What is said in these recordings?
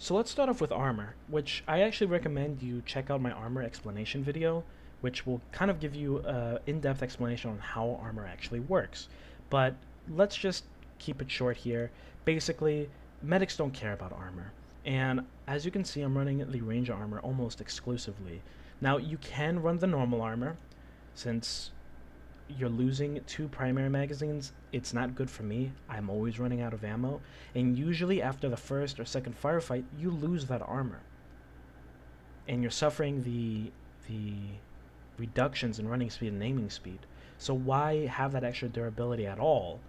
So let's start off with armor, which I actually recommend you check out my armor explanation video, which will kind of give you an in-depth explanation on how armor actually works. But let's just keep it short here. Basically, medics don't care about armor. And as you can see, I'm running the ranger armor almost exclusively. Now, you can run the normal armor, since you're losing 2 primary magazines. It's not good for me. I'm always running out of ammo, and usually after the first or second firefight, you lose that armor, and you're suffering the reductions in running speed and aiming speed. So why have that extra durability at all,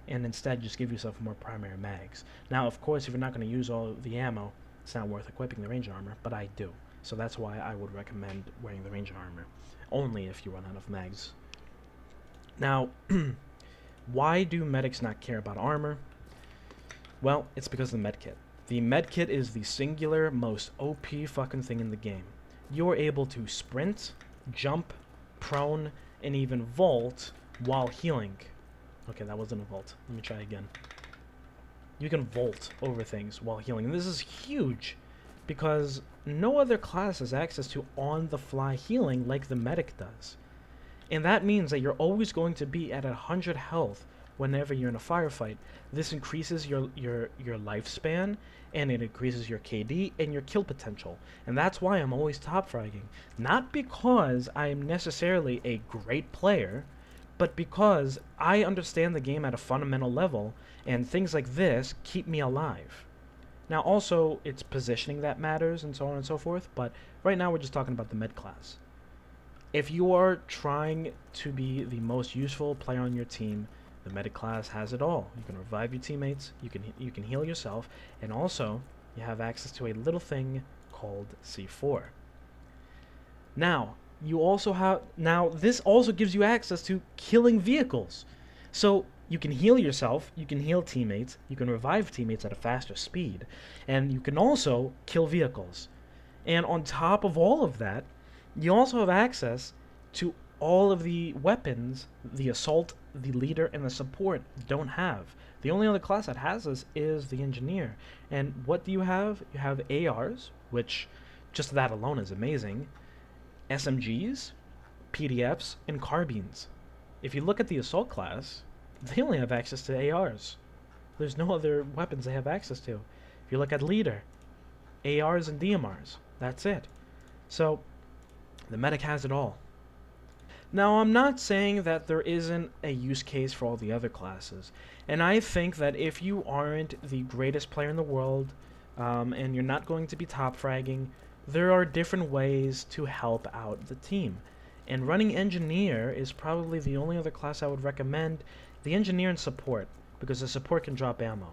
and instead just give yourself more primary mags? Now, of course, if you're not going to use all of the ammo, it's not worth equipping the ranger armor, but I do. So that's why I would recommend wearing the ranger armor, only if you run out of mags. Now, why do medics not care about armor? Well, it's because of the medkit. The medkit is the singular most OP fucking thing in the game. You're able to sprint, jump, prone, and even vault while healing. Okay, that wasn't a vault. Let me try again. You can vault over things while healing. And this is huge because no other class has access to on-the-fly healing like the medic does. And that means that you're always going to be at 100 health whenever you're in a firefight. This increases your lifespan, and it increases your KD and your kill potential. And that's why I'm always top fragging. Not because I am necessarily a great player, but because I understand the game at a fundamental level, and things like this keep me alive. Now also, it's positioning that matters and so on and so forth, but right now we're just talking about the med class. If you are trying to be the most useful player on your team, the medic class has it all. You can revive your teammates, you can heal yourself, and also you have access to a little thing called C4. Now, this also gives you access to killing vehicles. So you can heal yourself, you can heal teammates, you can revive teammates at a faster speed, and you can also kill vehicles. And on top of all of that, you also have access to all of the weapons the assault, the leader, and the support don't have. The only other class that has this is the engineer. And what do you have? You have ARs, which just that alone is amazing, SMGs, PDFs, and carbines. If you look at the assault class, they only have access to ARs. There's no other weapons they have access to. If you look at leader, ARs and DMRs, that's it. So the medic has it all. Now, I'm not saying that there isn't a use case for all the other classes, and I think that if you aren't the greatest player in the world, and you're not going to be top fragging, there are different ways to help out the team. And running engineer is probably the only other class I would recommend. The engineer and support, because the support can drop ammo.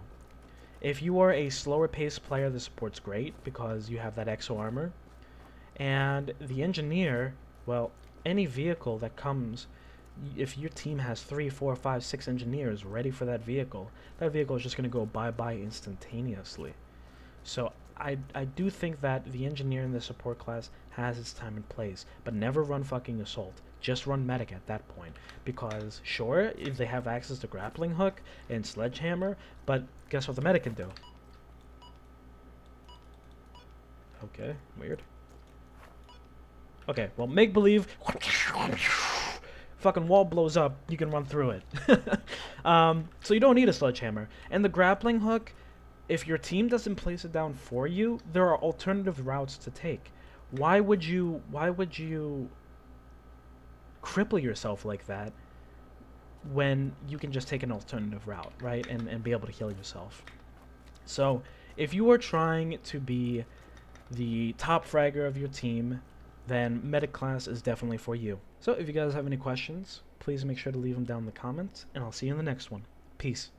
If you are a slower paced player, the support's great because you have that exo armor. And the engineer, well, any vehicle that comes, if your team has 3, 4, 5, 6 engineers ready for that vehicle is just going to go bye-bye instantaneously. So I do think that the engineer in the support class has its time and place, but never run fucking assault. Just run medic at that point, because sure, if they have access to grappling hook and sledgehammer, but guess what the medic can do? Okay, weird. Okay, well, make believe fucking wall blows up, you can run through it. So you don't need a sledgehammer. And the grappling hook, if your team doesn't place it down for you, there are alternative routes to take. Why would you cripple yourself like that when you can just take an alternative route, right? And be able to heal yourself. So if you are trying to be the top fragger of your team, then medic class is definitely for you. So if you guys have any questions, please make sure to leave them down in the comments, and I'll see you in the next one. Peace.